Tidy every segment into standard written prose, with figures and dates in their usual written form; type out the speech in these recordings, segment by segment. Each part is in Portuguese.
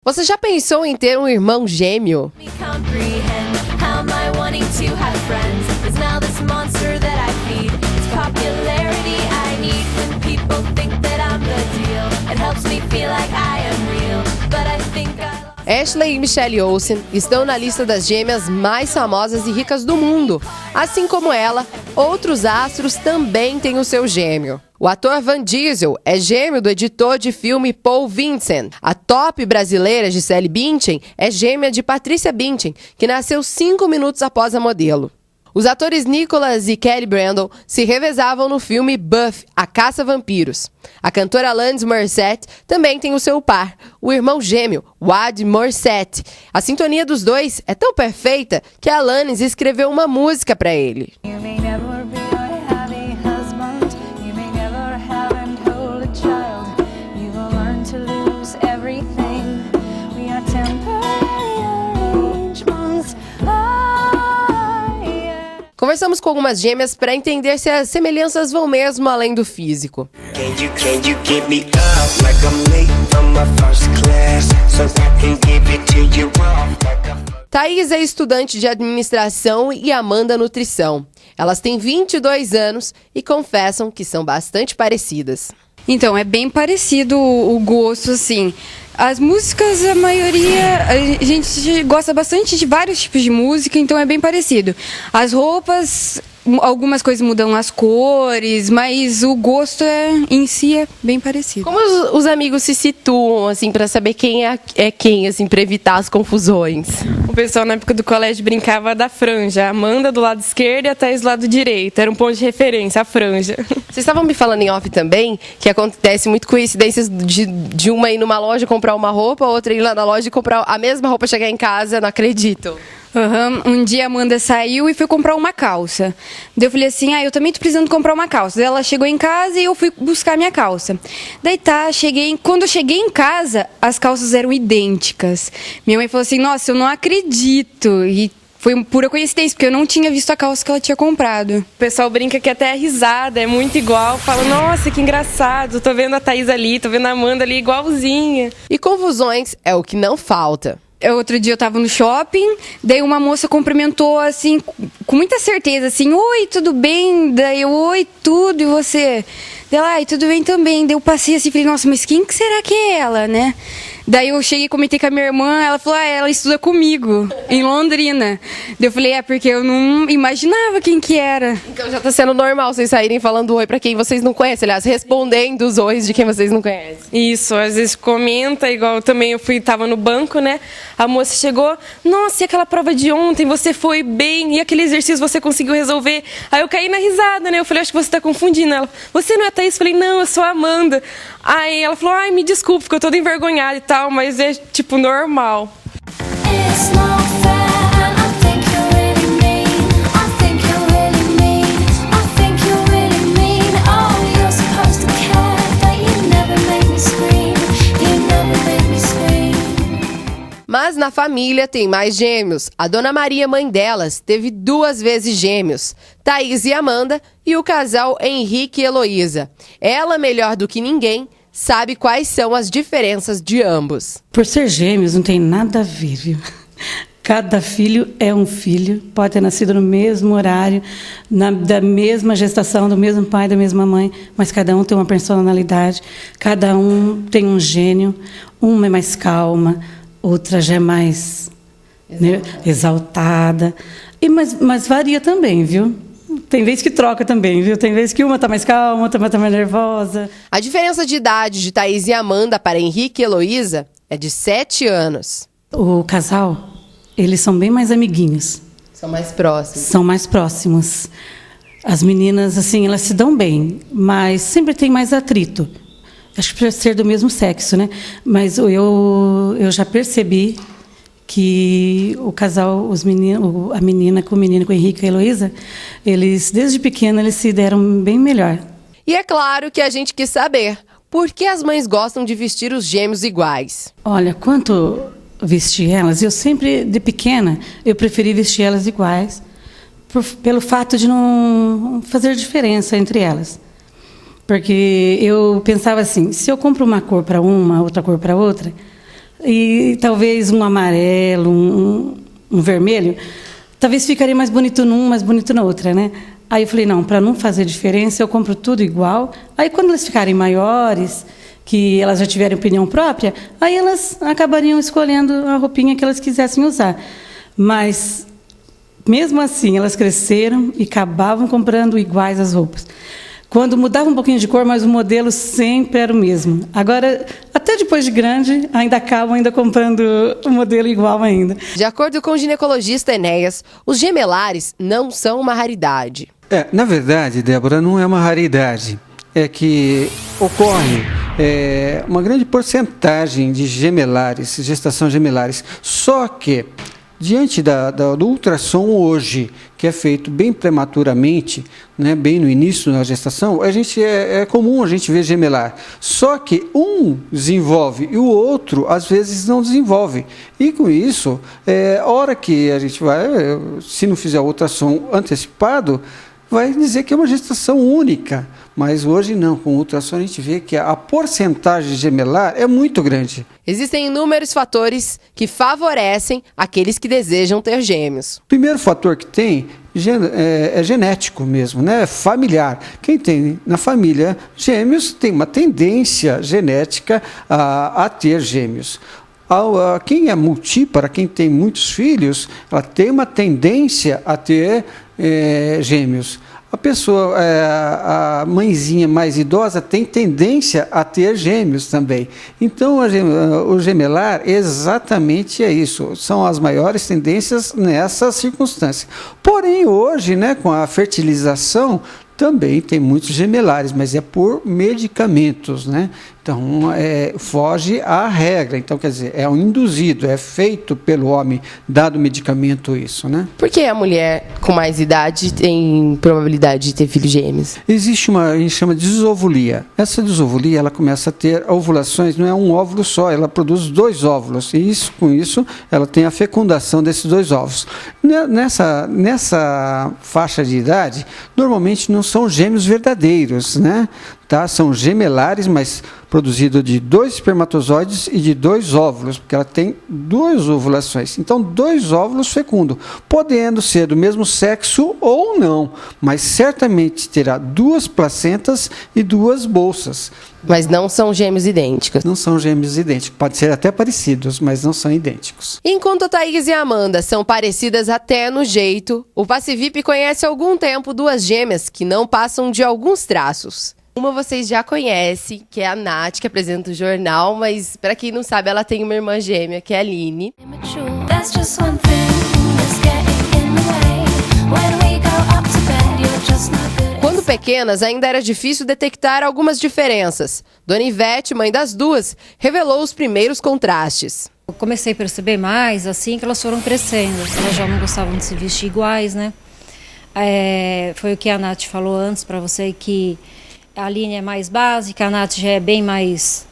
Você já pensou em ter um irmão gêmeo? Ashley e Michelle Olsen estão na lista das gêmeas mais famosas e ricas do mundo. Assim como ela, outros astros também têm o seu gêmeo. O ator Vin Diesel é gêmeo do editor de filme Paul Vincent. A top brasileira Gisele Bündchen é gêmea de Patrícia Bündchen, que nasceu 5 minutos após a modelo. Os atores Nicholas e Kelly Brandon se revezavam no filme Buffy, a Caça a Vampiros. A cantora Alanis Morissette também tem o seu par, o irmão gêmeo, Wade Morissette. A sintonia dos dois é tão perfeita que a Alanis escreveu uma música para ele. Conversamos com algumas gêmeas para entender se as semelhanças vão mesmo além do físico. Thaís é estudante de administração e Amanda nutrição. Elas têm 22 anos e confessam que são bastante parecidas. Então, é bem parecido o gosto, assim. As músicas, a maioria, a gente gosta bastante de vários tipos de música, então é bem parecido. As roupas, algumas coisas mudam as cores, mas o gosto em si é bem parecido. Como os amigos se situam, assim, para saber quem é quem, assim, para evitar as confusões? O pessoal na época do colégio brincava da franja. A Amanda do lado esquerdo e a Thaís do lado direito. Era um ponto de referência, a franja. Vocês estavam me falando em off também que acontece muito coincidências de uma ir numa loja comprar uma roupa, outra ir lá na loja e comprar a mesma roupa, chegar em casa, não acredito. Um dia a Amanda saiu e foi comprar uma calça. Daí eu falei assim, eu também tô precisando comprar uma calça. Daí ela chegou em casa e eu fui buscar minha calça. Daí quando eu cheguei em casa, as calças eram idênticas. Minha mãe falou assim, nossa, eu não acredito. E foi pura coincidência, porque eu não tinha visto a calça que ela tinha comprado. O pessoal brinca que até a risada é muito igual. Fala, nossa, que engraçado, tô vendo a Thaís ali, tô vendo a Amanda ali igualzinha. E confusões é o que não falta. Outro dia eu tava no shopping, daí uma moça cumprimentou assim, com muita certeza, assim, oi, tudo bem? Daí eu, oi, tudo, e você? Daí ela, tudo bem também. Daí eu passei assim, falei, nossa, mas quem que será que é ela, né? Daí eu cheguei e comentei com a minha irmã, ela falou, ela estuda comigo, em Londrina. Daí eu falei, porque eu não imaginava quem que era. Então já tá sendo normal vocês saírem falando oi pra quem vocês não conhecem, aliás, respondendo os ois de quem vocês não conhecem. Isso, às vezes comenta, igual também tava no banco, né? A moça chegou, nossa, e aquela prova de ontem, você foi bem, e aquele exercício você conseguiu resolver? Aí eu caí na risada, né? Eu falei, acho que você tá confundindo. Ela, você não é a Thaís? Eu falei, não, eu sou a Amanda. Aí ela falou, me desculpa, porque eu tô toda envergonhada e tal, mas é, tipo, normal. Mas na família tem mais gêmeos. A Dona Maria, mãe delas, teve 2 vezes gêmeos, Thaís e Amanda, e o casal Henrique e Heloísa. Ela, melhor do que ninguém, sabe quais são as diferenças de ambos. Por ser gêmeos, não tem nada a ver, viu? Cada filho é um filho, pode ter nascido no mesmo horário, da mesma gestação, do mesmo pai, da mesma mãe, mas cada um tem uma personalidade, cada um tem um gênio, uma é mais calma, outra já é mais exaltada. Mas varia também, viu? Tem vezes que troca também, viu? Tem vezes que uma está mais calma, outra está mais nervosa. A diferença de idade de Thaís e Amanda para Henrique e Heloísa é de 7 anos. O casal, eles são bem mais amiguinhos. São mais próximos. São mais próximos. As meninas, assim, elas se dão bem, mas sempre tem mais atrito. Acho que por ser do mesmo sexo, né? Mas eu já percebi que o casal, a menina com o menino, com o Henrique e a Heloísa, eles, desde pequeno, eles se deram bem melhor. E é claro que a gente quis saber, por que as mães gostam de vestir os gêmeos iguais? Olha, quanto vestir elas, eu sempre, de pequena, eu preferi vestir elas iguais, pelo fato de não fazer diferença entre elas. Porque eu pensava assim, se eu compro uma cor para uma, outra cor para outra, e talvez um amarelo, um vermelho, talvez ficaria mais bonito num, mais bonito na outra, né? Aí eu falei, não, para não fazer diferença, eu compro tudo igual. Aí quando elas ficarem maiores, que elas já tiverem opinião própria, aí elas acabariam escolhendo a roupinha que elas quisessem usar. Mas, mesmo assim, elas cresceram e acabavam comprando iguais as roupas. Quando mudava um pouquinho de cor, mas o modelo sempre era o mesmo. Agora, até depois de grande, ainda acabam comprando o modelo igual ainda. De acordo com o ginecologista Enéas, os gemelares não são uma raridade. Na verdade, Débora, não é uma raridade. É que ocorre uma grande porcentagem de gemelares, gestação gemelares. Só que, diante do ultrassom hoje, que é feito bem prematuramente, né, bem no início da gestação, é comum a gente ver gemelar. Só que um desenvolve e o outro, às vezes, não desenvolve. E com isso, a hora que a gente vai, se não fizer o ultrassom antecipado, vai dizer que é uma gestação única. Mas hoje não, com o ultrassom a gente vê que a porcentagem gemelar é muito grande. Existem inúmeros fatores que favorecem aqueles que desejam ter gêmeos. O primeiro fator que tem é genético mesmo, né? Familiar. Quem tem na família gêmeos tem uma tendência genética a ter gêmeos. Quem é multípara, quem tem muitos filhos, ela tem uma tendência a ter gêmeos. A pessoa, a mãezinha mais idosa, tem tendência a ter gêmeos também. Então, o gemelar exatamente é isso. São as maiores tendências nessa circunstância. Porém, hoje, né, com a fertilização, também tem muitos gemelares, mas é por medicamentos, né? Então, foge à regra. Então, quer dizer, é um induzido, é feito pelo homem, dado o medicamento isso, né? Por que a mulher com mais idade tem probabilidade de ter filhos gêmeos? Existe a gente chama de desovulia. Essa desovulia, ela começa a ter ovulações, não é um óvulo só, ela produz 2 óvulos. E com isso, ela tem a fecundação desses 2 óvulos. Nessa faixa de idade, normalmente não são gêmeos verdadeiros, né? Tá? São gemelares, mas produzido de 2 espermatozoides e de 2 óvulos, porque ela tem 2 ovulações. Então, 2 óvulos fecundam, podendo ser do mesmo sexo ou não, mas certamente terá 2 placentas e 2 bolsas. Mas não são gêmeos idênticos. Não são gêmeos idênticos. Pode ser até parecidos, mas não são idênticos. Enquanto a Thaís e a Amanda são parecidas até no jeito, o Passivip conhece há algum tempo 2 gêmeas que não passam de alguns traços. Uma vocês já conhecem, que é a Nath, que apresenta o jornal, mas para quem não sabe, ela tem uma irmã gêmea, que é a Aline. Quando pequenas, ainda era difícil detectar algumas diferenças. Dona Ivete, mãe das duas, revelou os primeiros contrastes. Eu comecei a perceber mais assim que elas foram crescendo. Elas já não gostavam de se vestir iguais, né? Foi o que a Nath falou antes para você, que a Aline é mais básica, a Nath já é bem mais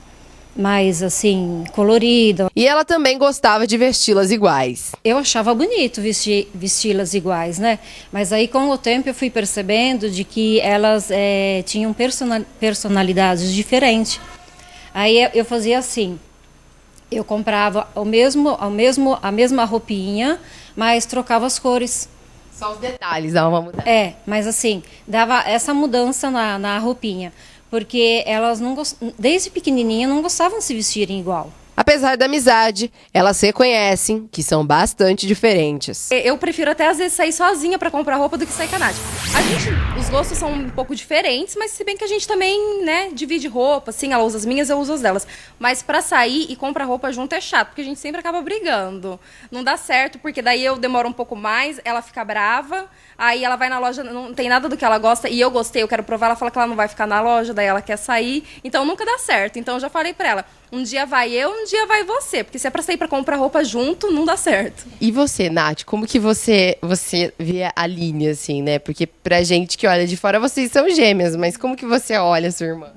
assim, colorida. E ela também gostava de vesti-las iguais. Eu achava bonito vesti-las iguais, né? Mas aí com o tempo eu fui percebendo de que elas tinham personalidades diferentes. Aí eu fazia assim, eu comprava a mesma roupinha, mas trocava as cores. Só os detalhes, dava uma mudança. Mas assim, dava essa mudança na roupinha. Porque elas desde pequenininha não gostavam de se vestirem igual. Apesar da amizade, elas reconhecem que são bastante diferentes. Eu prefiro até às vezes sair sozinha pra comprar roupa do que sair com a Nath. Os gostos são um pouco diferentes, mas se bem que a gente também, né, divide roupa, assim, ela usa as minhas, eu uso as delas. Mas pra sair e comprar roupa junto é chato, porque a gente sempre acaba brigando. Não dá certo, porque daí eu demoro um pouco mais, ela fica brava, aí ela vai na loja, não tem nada do que ela gosta, e eu gostei, eu quero provar, ela fala que ela não vai ficar na loja, daí ela quer sair, então nunca dá certo. Então eu já falei pra ela, um dia vai eu, um dia vai você, porque se é pra sair pra comprar roupa junto, não dá certo. E você, Nath, como que você vê a Aline, assim, né? Porque pra gente que olha de fora, vocês são gêmeas, mas como que você olha a sua irmã?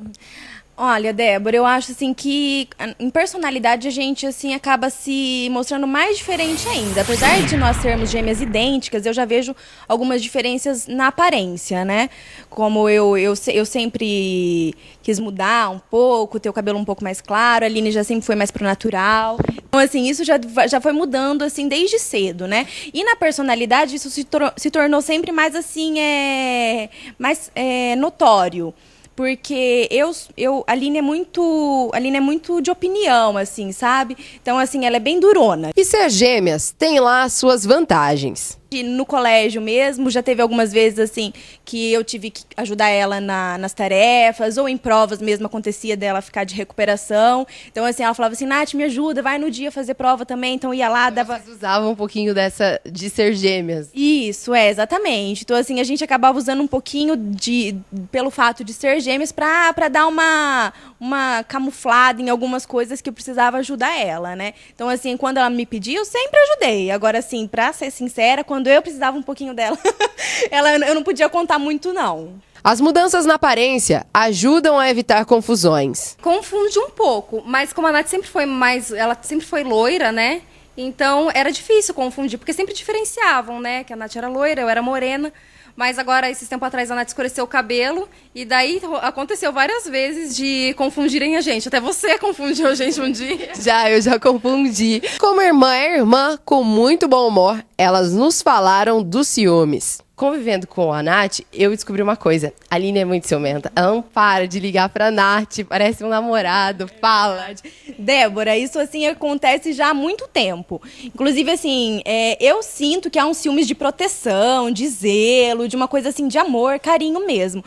Olha, Débora, eu acho assim que em personalidade a gente assim acaba se mostrando mais diferente ainda. Apesar de nós sermos gêmeas idênticas, eu já vejo algumas diferenças na aparência, né? Como eu sempre quis mudar um pouco, ter o cabelo um pouco mais claro, a Aline já sempre foi mais pro natural. Então, assim, isso já foi mudando assim desde cedo, né? E na personalidade isso se tornou sempre mais assim, mais notório. Porque a Aline é muito de opinião, assim, sabe? Então, assim, ela é bem durona. E ser gêmeas tem lá suas vantagens. No colégio mesmo, já teve algumas vezes, assim, que eu tive que ajudar ela nas tarefas, ou em provas mesmo acontecia dela ficar de recuperação. Então, assim, ela falava assim, Nath, me ajuda, vai no dia fazer prova também. Então, ia lá, dava... Vocês usavam um pouquinho de ser gêmeas. Isso, exatamente. Então, assim, a gente acabava usando um pouquinho pelo fato de ser gêmeas pra dar uma camuflada em algumas coisas que eu precisava ajudar ela, né? Então, assim, quando ela me pediu, eu sempre ajudei. Agora, assim, pra ser sincera, quando eu precisava um pouquinho dela, eu não podia contar muito, não. As mudanças na aparência ajudam a evitar confusões. Confunde um pouco, mas como a Nath ela sempre foi loira, né? Então era difícil confundir, porque sempre diferenciavam, né? Que a Nath era loira, eu era morena. Mas agora, esses tempos atrás, a Nath escureceu o cabelo. E daí aconteceu várias vezes de confundirem a gente. Até você confundiu a gente um dia. Eu já confundi. Como irmã é irmã, com muito bom humor, elas nos falaram dos ciúmes. Convivendo com a Nath, eu descobri uma coisa. A Aline é muito ciumenta. Ela não para de ligar pra Nath, parece um namorado, fala. Débora, isso assim acontece já há muito tempo. Inclusive, assim, eu sinto que há uns ciúmes de proteção, de zelo, de uma coisa assim, de amor, carinho mesmo.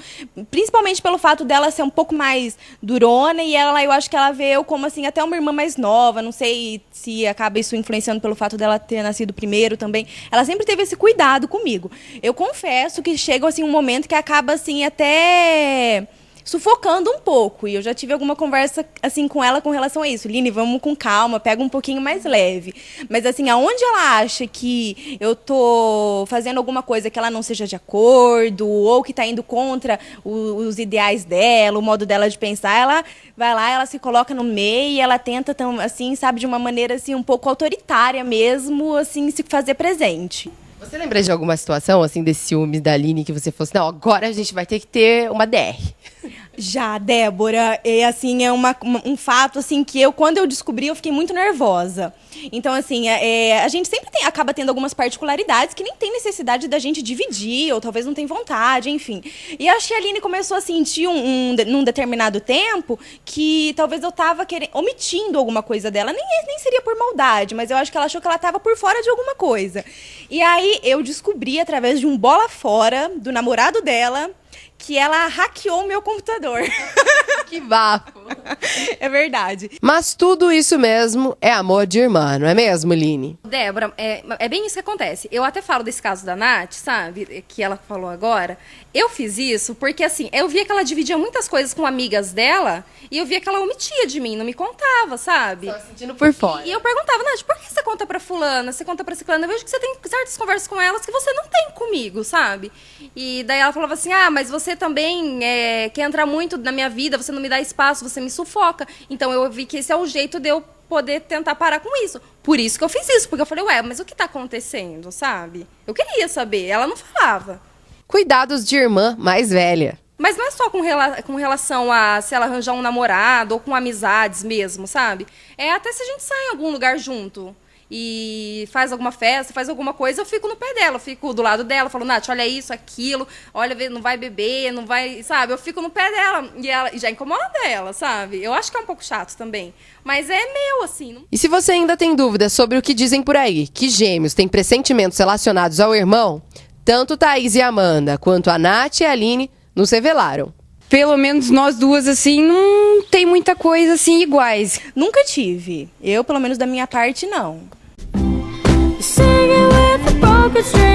Principalmente pelo fato dela ser um pouco mais durona e eu acho que ela vê eu como assim, até uma irmã mais nova. Não sei se acaba isso influenciando pelo fato dela ter nascido primeiro também. Ela sempre teve esse cuidado comigo. Eu confesso que chega assim um momento que acaba assim até sufocando um pouco. E eu já tive alguma conversa assim com ela com relação a isso. Line, vamos com calma, pega um pouquinho mais leve. Mas assim, aonde ela acha que eu tô fazendo alguma coisa que ela não seja de acordo ou que tá indo contra os ideais dela, o modo dela de pensar, ela vai lá, ela se coloca no meio e ela tenta assim, sabe, de uma maneira assim um pouco autoritária mesmo, assim, se fazer presente. Você lembra de alguma situação, assim, desse ciúme da Aline que você fosse, não, agora a gente vai ter que ter uma DR? Já, Débora, assim, é um fato, assim, que quando eu descobri, eu fiquei muito nervosa. Então, assim, a gente sempre acaba tendo algumas particularidades que nem tem necessidade da gente dividir, ou talvez não tem vontade, enfim. E acho que a Aline começou a sentir num determinado tempo que talvez eu tava omitindo alguma coisa dela. Nem seria por maldade, mas eu acho que ela achou que ela tava por fora de alguma coisa. E aí eu descobri, através de um bola fora do namorado dela, que ela hackeou o meu computador. Que bafo. É verdade. Mas tudo isso mesmo é amor de irmã, não é mesmo, Line? Débora, é bem isso que acontece. Eu até falo desse caso da Nath, sabe? Que ela falou agora. Eu fiz isso porque, assim, eu via que ela dividia muitas coisas com amigas dela e eu via que ela omitia de mim, não me contava, sabe? Tava sentindo por fora. E eu perguntava, Nath, por que você conta pra fulana? Você conta pra ciclana? Eu vejo que você tem certas conversas com elas que você não tem comigo, sabe? E daí ela falava assim, mas você também quer entrar muito na minha vida, você não me dá espaço, você me sufoca. Então eu vi que esse é o jeito de eu poder tentar parar com isso. Por isso que eu fiz isso, porque eu falei, mas o que tá acontecendo, sabe? Eu queria saber, ela não falava. Cuidados de irmã mais velha. Mas não é só com relação a se ela arranjar um namorado ou com amizades mesmo, sabe? É até se a gente sai em algum lugar junto e faz alguma festa, faz alguma coisa, eu fico no pé dela, eu fico do lado dela, falo, Nath, olha isso, aquilo, olha, não vai beber, não vai, sabe? Eu fico no pé dela e ela já incomoda ela, sabe? Eu acho que é um pouco chato também, mas é meu, assim. Não... E se você ainda tem dúvidas sobre o que dizem por aí, que gêmeos têm pressentimentos relacionados ao irmão, tanto Thaís e Amanda, quanto a Nath e a Aline nos revelaram. Pelo menos nós duas, assim, não tem muita coisa, assim, iguais. Nunca tive. Eu, pelo menos da minha parte, não. Singing with a broken string.